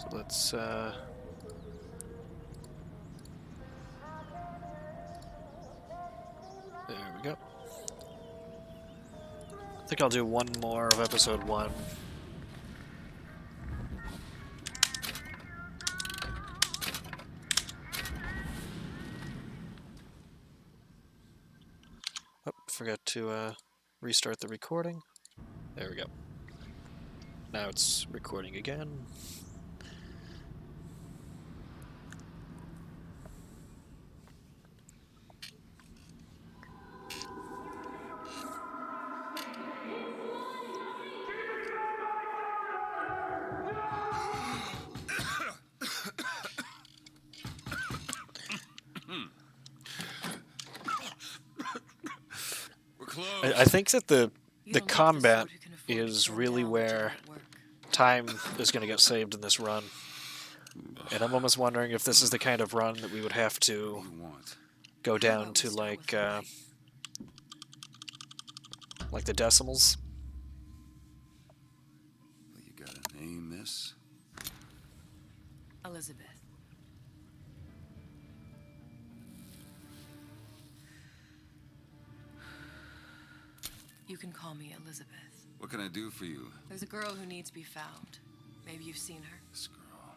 So let's there we go. I think I'll do one more of episode 1. Oh, forgot to restart the recording. There we go. Now it's recording again. I think that the combat is really where time is going to get saved in this run. And I'm almost wondering if this is the kind of run that we would have to go down to like the decimals. Well, you gotta name this. Elizabeth. You can call me Elizabeth. What can I do for you? There's a girl who needs to be found. Maybe you've seen her. This girl.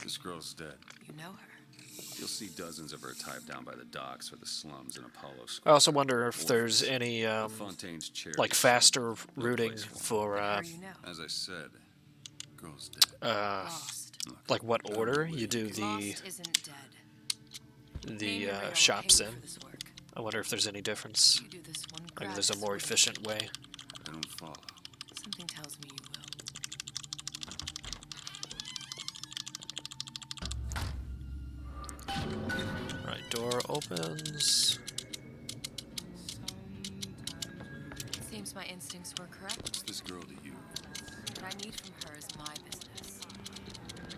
This girl's dead. You know her. You'll see dozens of her tied down by the docks or the slums in Apollo I Square. also wonder if there's any like faster routing for Her you know. As I said, girl's dead. Lost. Look, like what order you do Lost isn't dead. Name your rate, I'll shops pay you in. for this work. I wonder if there's any difference. You do this one Like there's a gratis more work. efficient way. I don't follow. Something tells me you will. Right, door opens. Seems my instincts were correct. What's this girl to you? What I need from her is my business.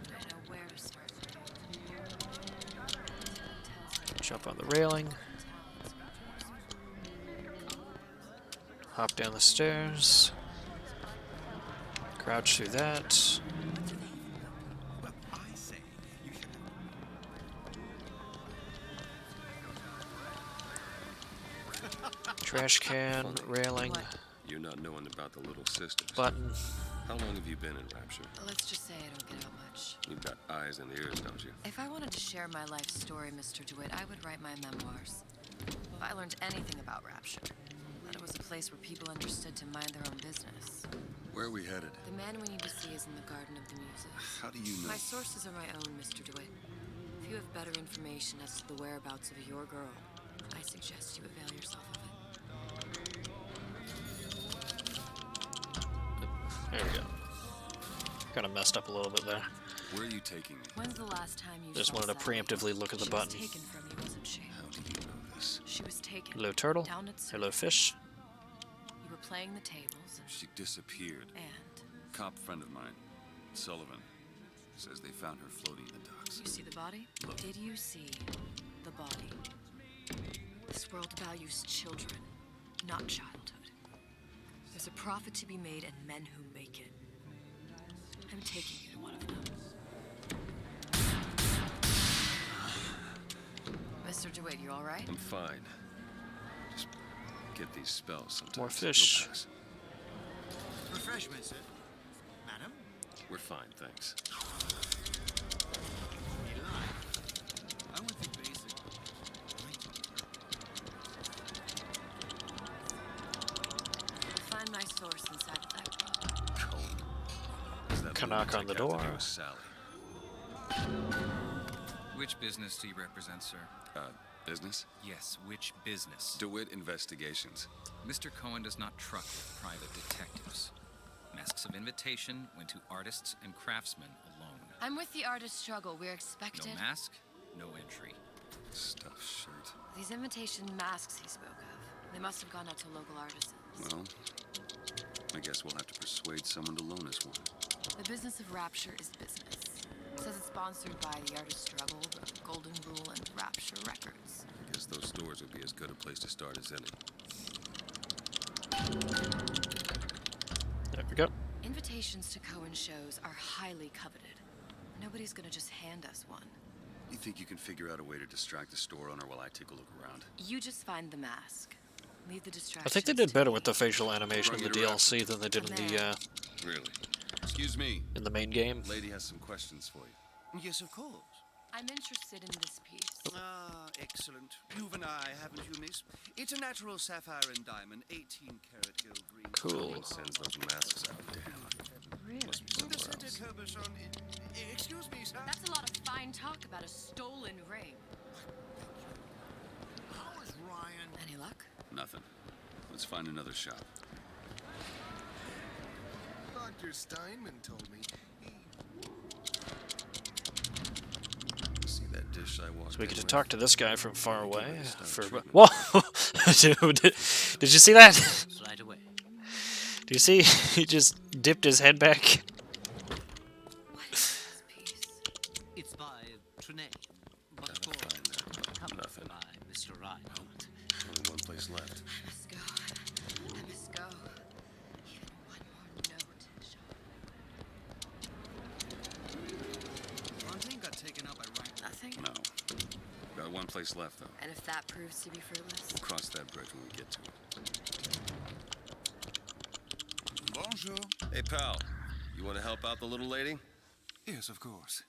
I know where to start. Jump on the railing. Hop down the stairs. Crouch through that. Trash can, railing, You're not knowing about the little sisters. button. How long have you been in Rapture? Let's just say I don't get out much. You've got eyes and ears, don't you? If I wanted to share my life story, Mr. DeWitt, I would write my memoirs. If I learned anything about Rapture, that it was a place where people understood to mind their own business. Where are we headed? The man we need to see is in the Garden of the Muses. How do you know? My sources are my own, Mr. DeWitt. If you have better information as to the whereabouts of your girl, I suggest you avail yourself of it. There we go. Kind of messed up a little bit there. Where are you taking me? When's the last time you Just saw wanted to Sally? preemptively look at the She button. was taken from you, wasn't she? How do you know this? She was taken. Hello, turtle. Down at Hello, fish. You were playing the tables, She disappeared. and Cop friend of mine, Sullivan, says they found her floating in the docks. you see the body? Look. Did you see the body? This world values children, not childhood. There's a profit to be made and men who make it. I'm taking you to one of them. Mr. DeWitt, you all right? I'm fine. Just get these spells sometimes. More fish. It'll pass. Refreshments, sir. Madam? We're fine, thanks. You lie. I went through basic. Find my source inside of that room. Cold. Is that Can knock on the lunatic have to door. do with Sally? Which business do you represent, sir? Business? Yes, which business? DeWitt Investigations. Mr. Cohen does not truck with private detectives. Masks of invitation went to artists and craftsmen alone. I'm with the artist struggle. We're No expected. mask, no entry. Stuffed shirt. These invitation masks he spoke of, they must have gone out to local artisans. Well, I guess we'll have to persuade someone to loan us one. The business of Rapture is business. Says it's sponsored by the artist struggle, the Golden Rule, and Rapture Records. I guess those stores would be as good a place to start as any. There we go. Invitations to Cohen shows are highly coveted. Nobody's gonna just hand us one. You think you can figure out a way to distract the store owner while I take a look around? You just find the mask. Leave the I distractions. think they did to better me. with the facial animation in the DLC than they did Really? Excuse me. in the main game. Lady has some questions for you. Yes, of course. I'm interested in this piece. Ah, excellent. You've an eye, haven't you, miss? It's a natural sapphire and diamond, 18-karat gill green. Cool. Sends those masks out. Really? Must be The somewhere center else. Kerberson. Excuse me, sir. That's a lot of fine talk about a stolen ring. How is Ryan? Any luck? Nothing. Let's find another shop. Dr. Steinman told me. See that dish I walked So we in get to with? talk to this guy from far Give away. it a stone For treatment. whoa, dude! Did you see that? Right away. Do you see? He just dipped his head back. What is this piece? It's by Trine, but Gotta for find that. Nothing. by Mr. Reinhardt. Only one place left. I must go. I must go. Even one more note, Sean. Fontaine got taken out by Reinhardt. Nothing? No. Got one place left, though. And if that proves to be fruitless? We'll cross that bridge when we get to it. Bonjour. Hey, pal. You want to help out the little lady? Yes, of course.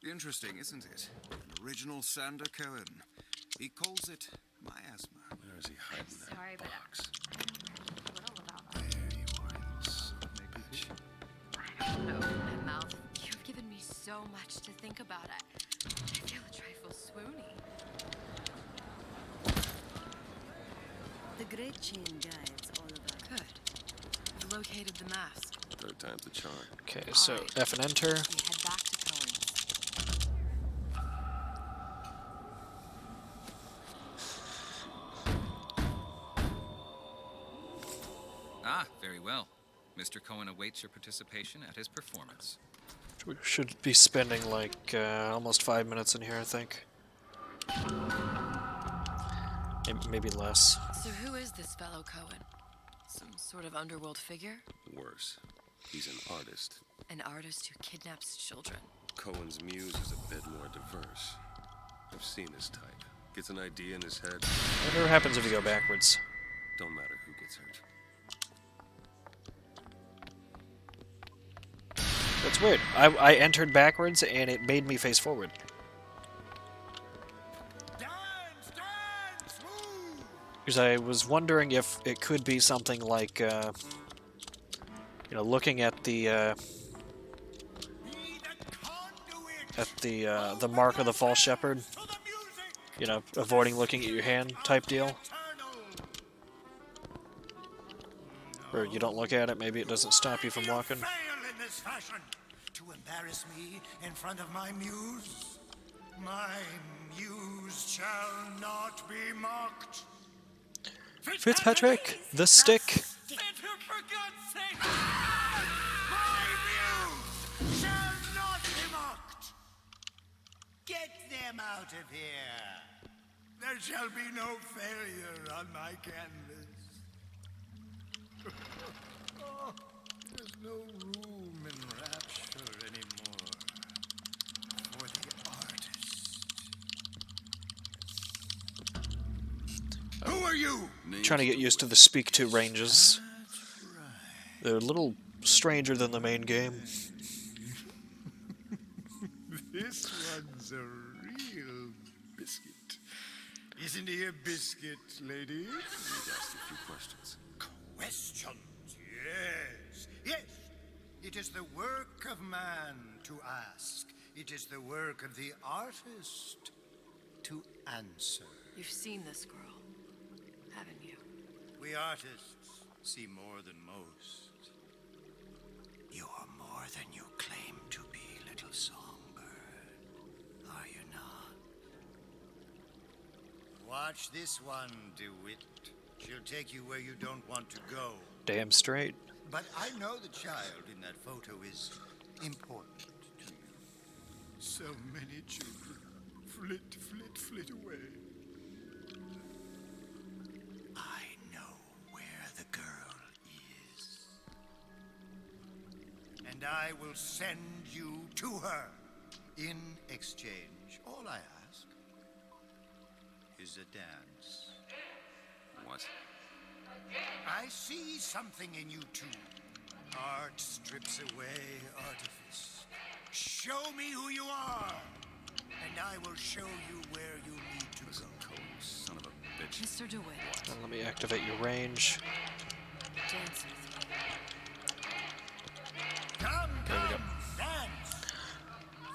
Interesting, isn't it? An original Sander Cohen. He calls it miasma. Where is he hiding that sorry, but box? Little about that. There you are, you son of a bitch. I don't know. My mouth. You've given me so much to think about. I feel a trifle swoony. The great chain guides all of us. Good. I've located the mask. Third time's the charm. Okay, so Alright. F and enter. We head back to Cohen's. Ah, very well. Mr. Cohen awaits your participation at his performance. We should be spending like almost 5 minutes in here, I think. Maybe less. So who is this fellow Cohen? Some sort of underworld figure? Worse. He's an artist. An artist who kidnaps children. Cohen's muse is a bit more diverse. I've seen his type. Gets an idea in his head. Whatever happens if you go backwards. Don't matter who gets hurt. That's weird. I entered backwards and it made me face forward. Dance, dance, move. Because I was wondering if it could be something like, you know, looking at the Be the conduit. the mark of the false shepherd. To the music. You know, avoiding looking at your hand type deal. Eternal. Or you don't look at it, maybe it doesn't stop you from walking. Fail in this fashion. To embarrass me in front of my muse. My muse shall not be mocked. Fitzpatrick, the stick. For God's sake! My muse shall not be mocked. Get them out of here. There shall be no failure on my canvas. Oh, there's no room in rapture anymore for the artist. Who are you? Trying to get used to the speak to ranges. They're a little stranger than the main game. This one's a real biscuit. Isn't he a biscuit, ladies? Need to ask you a few questions. Questions, yes. Yes, it is the work of man to ask. It is the work of the artist to answer. You've seen this girl, haven't you? We artists see more than most. You are more than you claim to be, little songbird. Are you not? Watch this one, DeWitt. She'll take you where you don't want to go. Damn straight. But I know the child in that photo is important to you. So many children flit, flit, flit away. I know where the girl and I will send you to her. In exchange, all I ask is a dance. What? I see something in you two. Art strips away artifice. Show me who you are, and I will show you where you need to Listen, go. Cole, you son of a bitch. Mr. DeWitt, Let me activate your range. dance with me. Come, There we go. dance!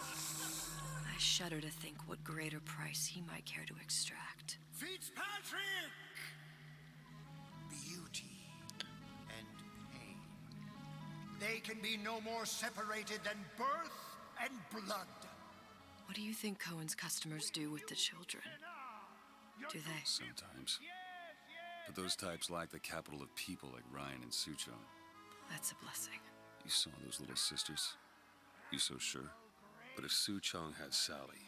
I shudder to think what greater price he might care to extract. Fitzpatrick! Beauty and pain. They can be no more separated than birth and blood. What do you think Cohen's customers do with the children? Do they? Sometimes. But those types lack the capital of people like Ryan and Suchong. That's a blessing. You saw those little sisters? You so sure? But if Suchong had Sally,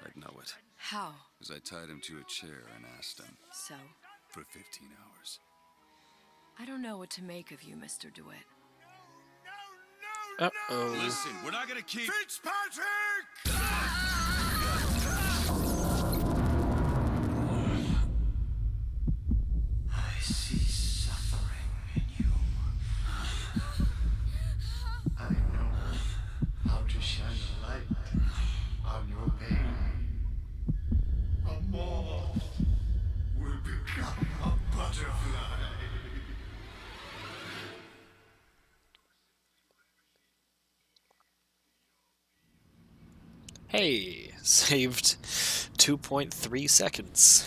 I'd know it. How? As I tied him to a chair and asked him So? for 15 hours. I don't know what to make of you, Mr. DeWitt. Uh-oh. Listen, we're not gonna keep... Fitzpatrick! I see suffering in you. I know how to shine a light on your pain. A moth will become a butterfly. Hey, saved 2.3 seconds.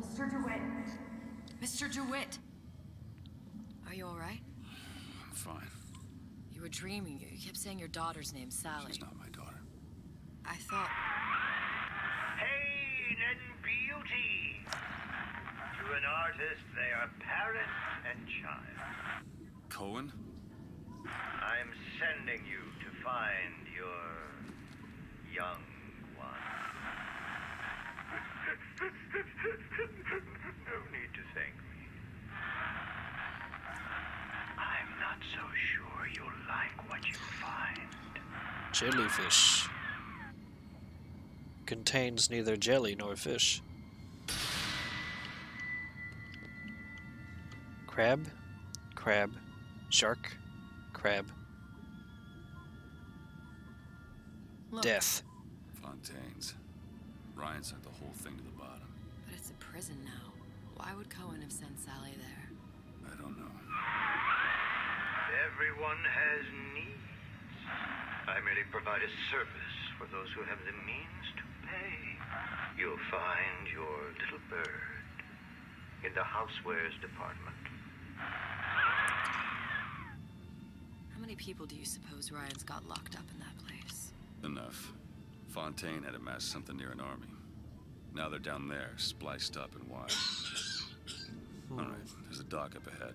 Mr. DeWitt! Mr. DeWitt! Are you alright? I'm fine. You were dreaming. You kept saying your daughter's name, Sally. She's not my daughter. I thought... Pain and beauty. To an artist, they are parent and child. Cohen? I'm sending you to find your young one. No need to thank me. I'm not so sure you'll like what you find. Jellyfish. Contains neither jelly nor fish. Crab, crab, shark, crab. Look, Death. Fontaine's. Ryan sent the whole thing to the bottom. but it's a prison now. Why would Cohen have sent Sally there? I don't know. Everyone has needs. I merely provide a service for those who have the means to pay. You'll find your little bird in the housewares department. How many people do you suppose Ryan's got locked up in that place? Enough. Fontaine had amassed something near an army. Now they're down there, spliced up and wide. Alright, there's a dock up ahead.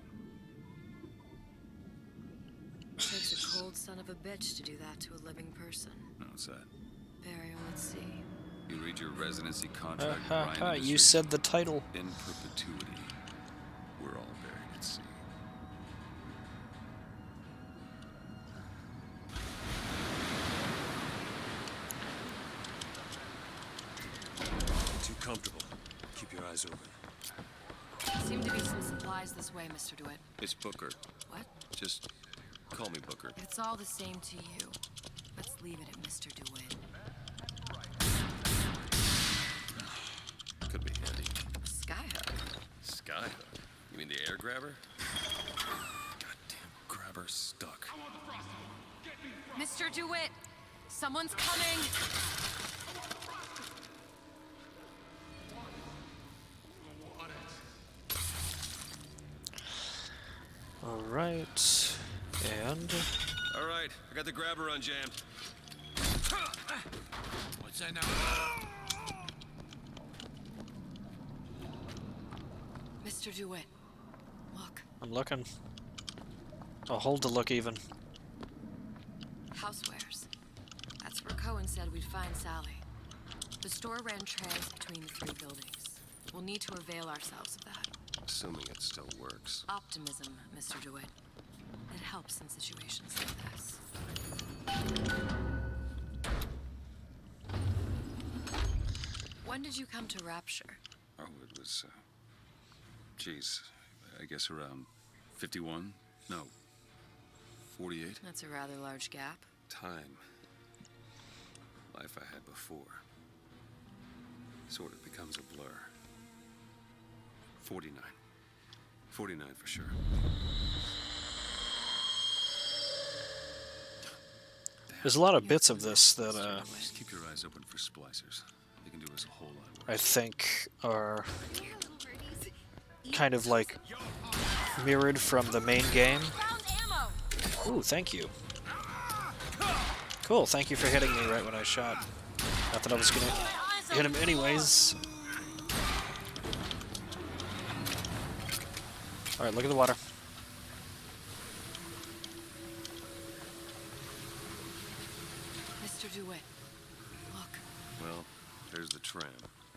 Takes a cold son of a bitch to do that to a living person. What's that? Burial at sea. You read your residency contract with Ryan You Industries. said the title. In perpetuity, we're all buried at sea. Too comfortable. Keep your eyes open. Seem to be some supplies this way, Mr. DeWitt. It's Booker. What? Just call me Booker. If it's all the same to you, let's leave it at Mr. DeWitt. Could be handy. Skyhook. Skyhook? You mean the air grabber? Goddamn grabber stuck. Mr. DeWitt! Someone's coming! Alright. And... Alright, I got the grabber unjammed. What's that now? Mr. DeWitt, look. I'm looking. I'll hold to look even. Housewares. That's where Cohen said we'd find Sally. The store ran trails between the three buildings. We'll need to avail ourselves of that. Assuming it still works. Optimism, Mr. DeWitt. It helps in situations like this. When did you come to Rapture? Oh, it was, geez, I guess around 51? No, 48? That's a rather large gap. Time. Life I had before. Sort of becomes a blur. 49. 49 for sure. There's a lot of bits of this that Just keep your eyes open for splicers. They can do us a whole lot of work. I think are kind of like mirrored from the main game. Ooh, thank you. Cool, thank you for hitting me right when I shot. Not that I was gonna hit him anyways. Alright, look at the water. Mr. DeWitt, look. Well, there's the tram.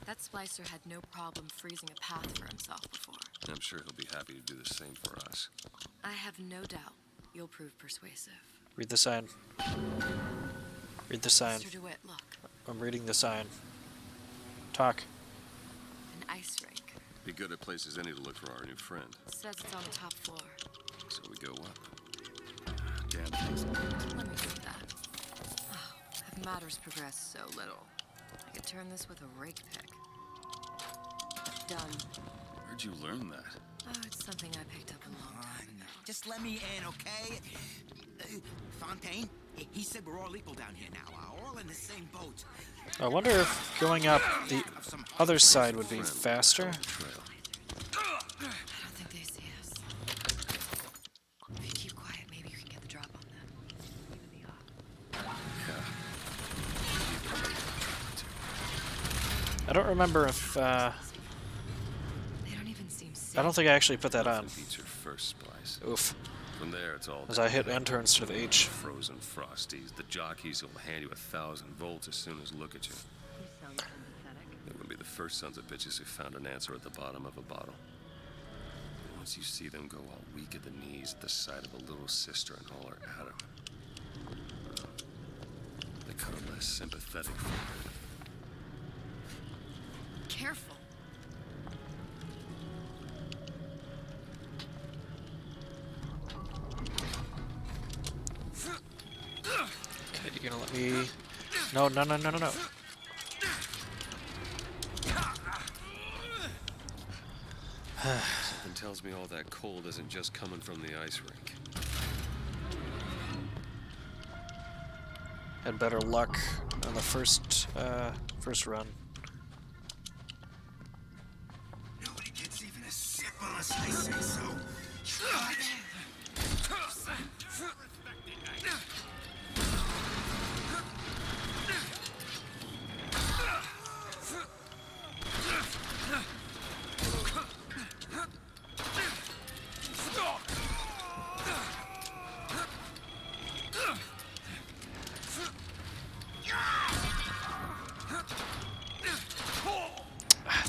That splicer had no problem freezing a path for himself before. I'm sure he'll be happy to do the same for us. I have no doubt you'll prove persuasive. Read the sign. Read the sign. Mr. DeWitt, look. I'm reading the sign. Talk. An ice rink. Be good at places any to look for our new friend. Says it's on the top floor. So we go up. Damn things. Let me see that. Oh, have matters progressed so little? I could turn this with a rake pick. Done. Where'd you learn that? Oh, it's something I picked up a long time ago. Just let me in, okay? Fontaine, he said we're all equal down here now. We're all in the same boat. I wonder if going up the other side would be faster. Trail. I don't think they see us. If you keep quiet, maybe you can get the drop on them. Even the off. I don't remember if, They don't even seem safe. I don't think I actually put that on. Beats your first splice. Oof. From there, it's all As I hit enter instead of H. frozen frosties. The jockeys will hand you 1,000 volts as soon as look at you. You sound sympathetic. They would be the first sons of bitches who found an answer at the bottom of a bottle. And once you see them go all weak at the knees at the sight of a little sister and all her Adam, they become less sympathetic for her. Careful. Okay, you're gonna let me... No, no, no, no, no, no. Something tells me all that cold isn't just coming from the ice rink. Had better luck on the first run. Nobody gets even a sip unless I say so. Try it.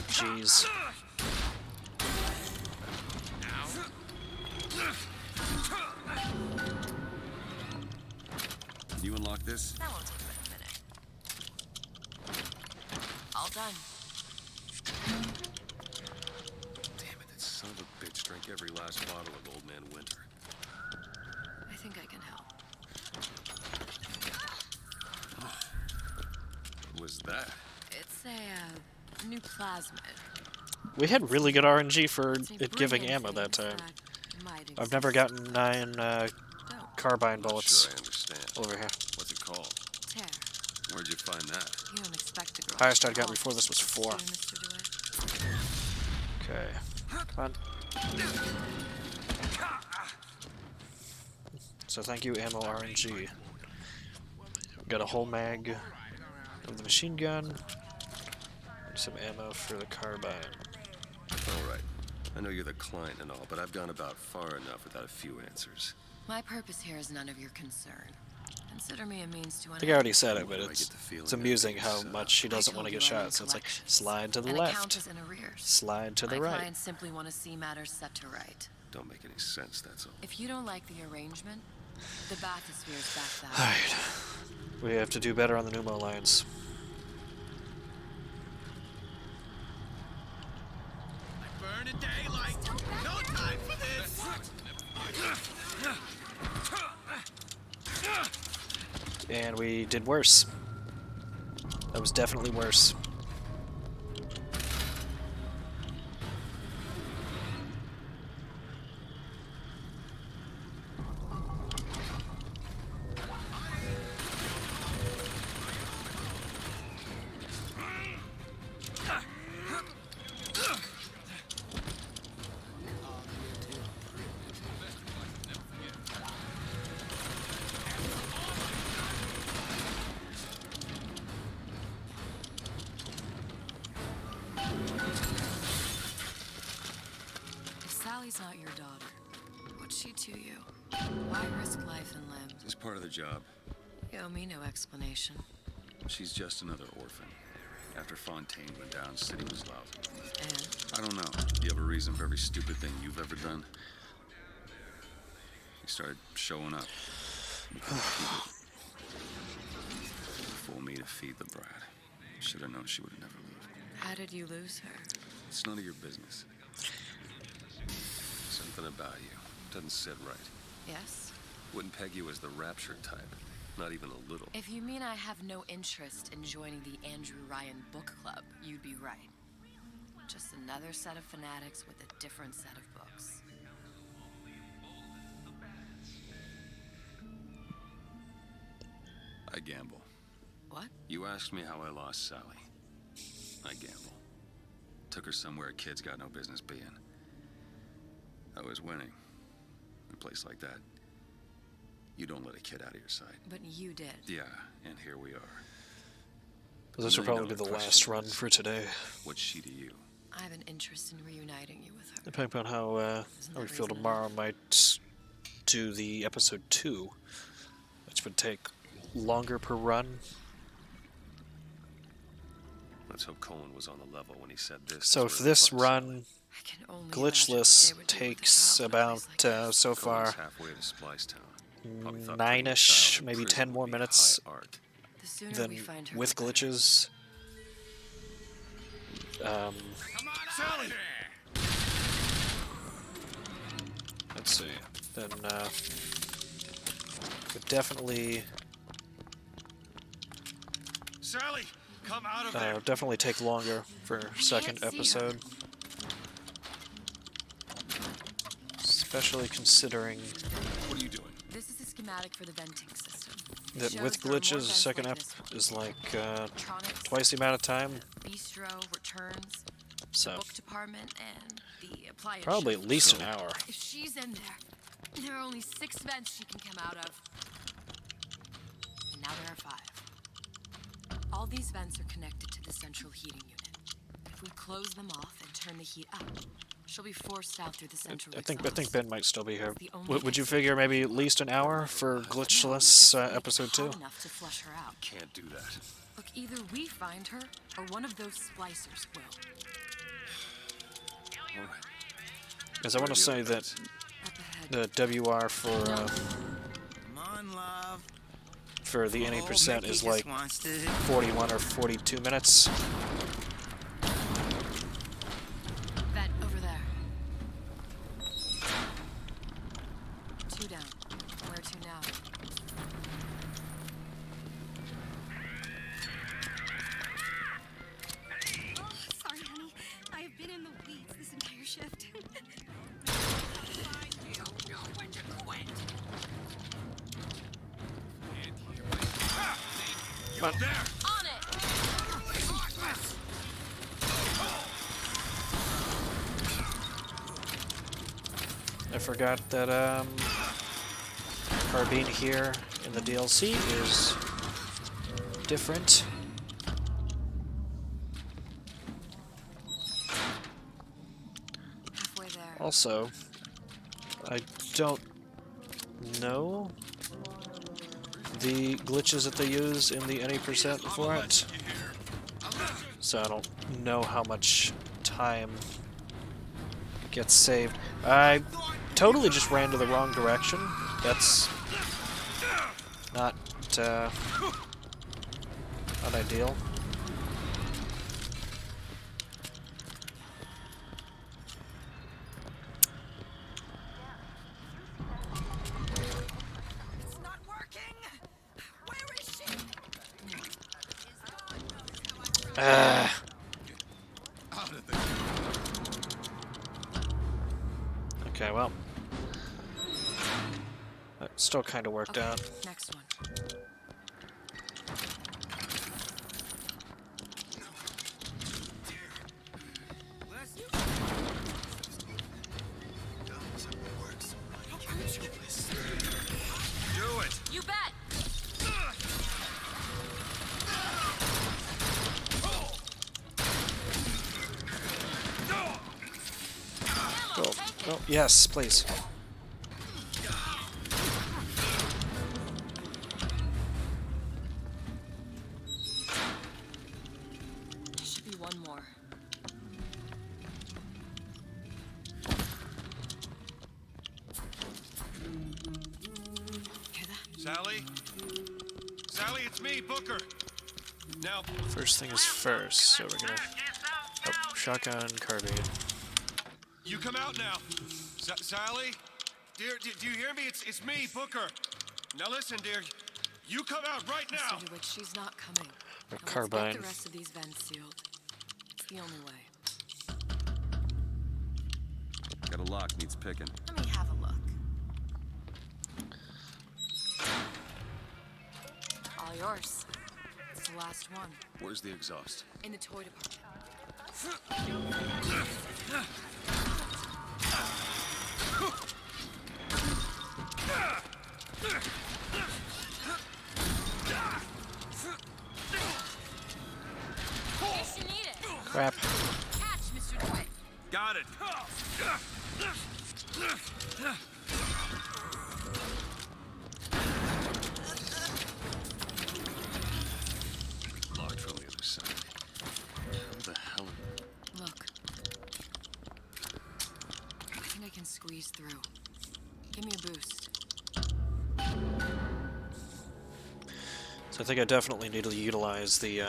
Jeez. Can you unlock this? That won't take but a minute. All done. Damn it, that son of a bitch drank every last bottle of Old Man Winter. I think I can help. What was that? It's a new plasmid. We had really good RNG for It's a it giving brilliant ammo that thing time. that might I've never exist. gotten 9 Don't. carbine Not bullets sure I understand. over here. What's it called? Tear. Where'd you find that? You don't expect a girl. Highest to I'd got fall before this was for 4. you, Mr. DeWitt. Okay. Come on. So thank you, ammo RNG. Got a whole mag of the machine gun. And some ammo for the carbine. All right. I know you're the client and all, but I've gone about far enough without a few answers. My purpose here is none of your concern. Consider me a means to an I think I already said it, but I get it's the feeling it's that amusing it's, how much she doesn't want to get shot. So it's like slide to the and left, account is in arrears. slide to the My right. clients simply want to see matters set to right. Don't make any sense, that's all. If you don't like the arrangement, the bathysphere's back that All way. right, we have to do better on the pneumo lines. Burn in daylight. No time for this. And we did worse. That was definitely worse. If Sally's not your daughter, what's she to you? Why risk life and limb? It's part of the job. You owe me no explanation. She's just another orphan. After Fontaine went down, City was lousy. And I don't know. You have a reason for every stupid thing you've ever done? You started showing up. You couldn't keep it. Fool me to feed the brat. Should have known she would never leave. how did you lose her? It's none of your business. Something about you doesn't sit right. Yes? Wouldn't peg you as the rapture type. Not even a little. If you mean I have no interest in joining the Andrew Ryan book club, you'd be right. Just another set of fanatics with a different set of books. I gamble. What? You asked me how I lost Sally. I gamble. Took her somewhere kids got no business being. I was winning. In a place like that, you don't let a kid out of your sight. But you did. Yeah, and here we are. This will probably be the last run for today. What's she to you? I have an interest in reuniting you with her. Depending on how we feel tomorrow, might do the episode 2, which would take longer per run. Let's hope Cohen was on the level when he said this. So is if where the this fuck's run, Sally? I can only Glitchless, imagine what they would do with a takes child in a about, place like this. so Cohen's far, halfway to Splice Town. Probably thought putting a 9-ish, child in maybe prison 10 would more be minutes high art. The sooner than we find her, with the better. glitches. Come on, Sally. Let's see. Then would definitely Sally, come out of there. definitely take longer for second Can't see her. episode. Especially considering What are you doing? This is a schematic for the venting system. It that shows with there are more glitches, vents second like ep this one. is like Electronics, twice the amount of time. bistro, returns, So book department, and the appliance probably shelf. at least an hour. If she's in there are only 6 vents she can come out of. And now there are 5. All these vents are connected to the central heating unit. If we close them off and turn the heat up, she'll be forced out through the central I think exhaust. Ben might still be here. The only Would you exit. figure maybe at least an hour for Glitchless episode 2? Hot enough to flush her out. Can't do that. Look, either we find her, or one of those splicers will. All right. Because I want to say that Up ahead. the WR Come on, love. for the any Oh, percent Mickey is just like wants to- 41 or 42 minutes. Vent over there. 2 down. Where to now? Sorry, honey. I have been in the weeds this entire shift. Come on. On it! I forgot that Carbine here in the DLC is different. Halfway there. Also, I don't know the glitches that they use in the any percent for it. So I don't know how much time gets saved. I totally just ran to the wrong direction. That's not ideal. It's not working. Where is she? Okay, well. That still kind of worked out. Next one. Do it! You bet. Go. Go. Yes, please. Should be one more. Hear that? Sally? Sally, it's me, Booker. Now, First thing is first, so we're gonna... Oh, shotgun, carbine. you come out now. Sally? Dear, do you hear me? It's me, Booker. Now listen, dear. You come out right now. Mr. DeWitt, she's not coming. Or Now let's carbine. get the rest of these vents sealed. It's the only way. Got a lock, needs picking. Let me have a look. All yours. It's the last one. Where's the exhaust? In the toy department. Case you need it. Crap. Catch, Mr. DeWitt. Got it. Locked from the other side. How the hell? Look. I think I can squeeze through. Give me a boost. So I think I definitely need to utilize the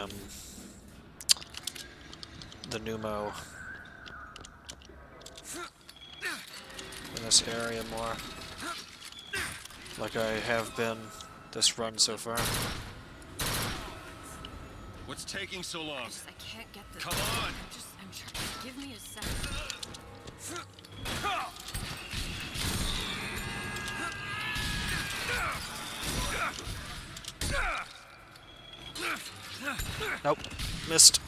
pneumo in this area more, like I have been this run so far. What's taking so long? I can't get this. Come on! I'm trying. Give me a second. Nope, missed.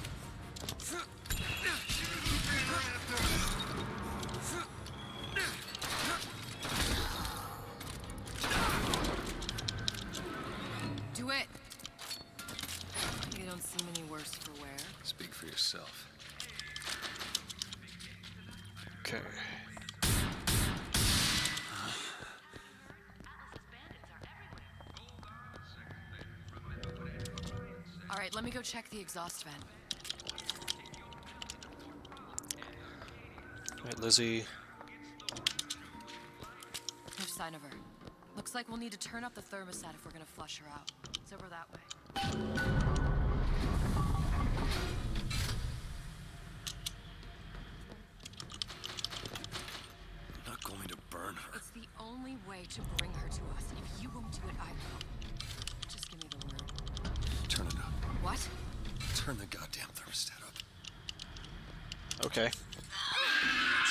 Do it. You don't seem any worse for wear. Speak for yourself. Okay. All right, let me go check the exhaust vent. Right, Lizzie. No sign of her. Looks like we'll need to turn up the thermostat if we're gonna flush her out. It's over that way. I'm not going to burn her. It's the only way to bring her to us. If you won't do it, I will. Just give me the word. Turn it up. What? Turn the goddamn thermostat up. Okay.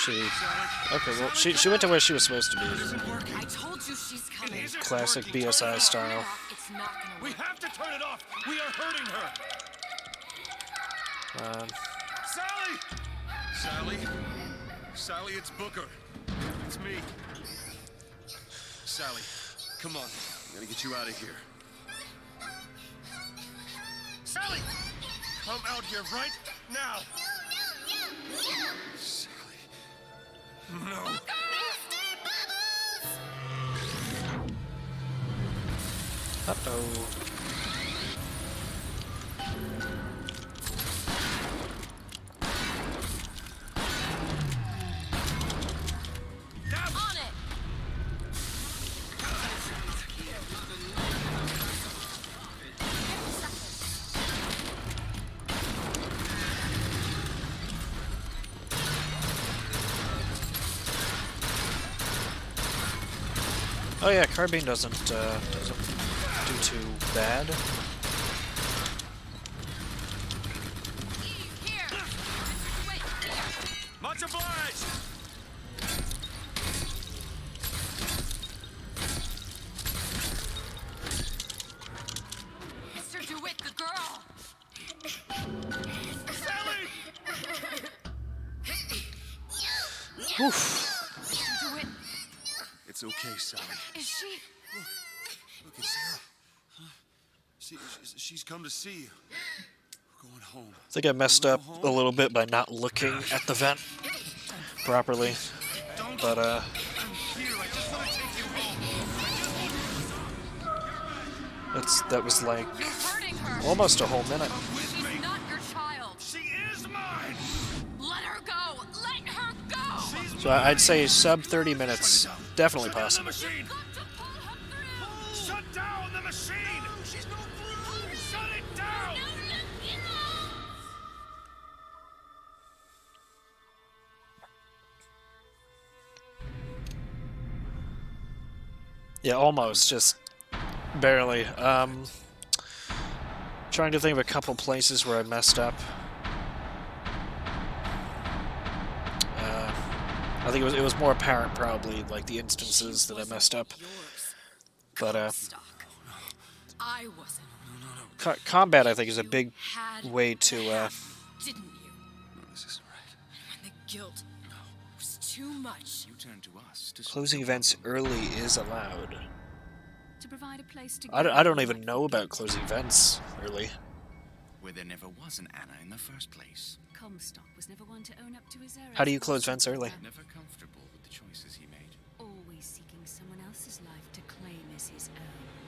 Okay, well, she went to where she was supposed to be. I told you she's coming. Classic BSI style. It's not gonna We work. have to turn it off. We are hurting her. Sally! Sally? Sally, it's Booker. It's me. Sally, come on. I'm gonna get you out of here. Sally! Come out here right now! Sally. No. Uh-oh. On it! Oh yeah, carbine doesn't do too bad. Here! Wait, here! Much obliged! Mr. DeWitt, the girl! Oof. Mr. DeWitt, It's okay, Sally. is she... Look, it's Sarah. She's come to see you. We're going home. I think I messed up a little bit by not looking at the vent properly. But, that was like You're hurting her! almost a whole minute. She's not your child! She is mine! Let her go! Let her go! So I'd say sub 30 minutes, definitely possible. Machine! Got to pull her through! Shut down the machine! She's not through! Shut it down! Yeah, almost, just barely. Trying to think of a couple places where I messed up. I think it was more apparent, probably, like the instances that I messed up. Yours. But Stock. I wasn't. combat, I think, is a big Had way to. didn't you? No, this isn't right. When the guilt was too much. You turn to us to Closing events early is allowed. To provide a place to I don't even know about closing events early. where there never was an Anna in the first place. Comstock was never one to own up to his errors. How do you close vents early? Never comfortable with the choices he made. Always seeking someone else's life to claim as his own.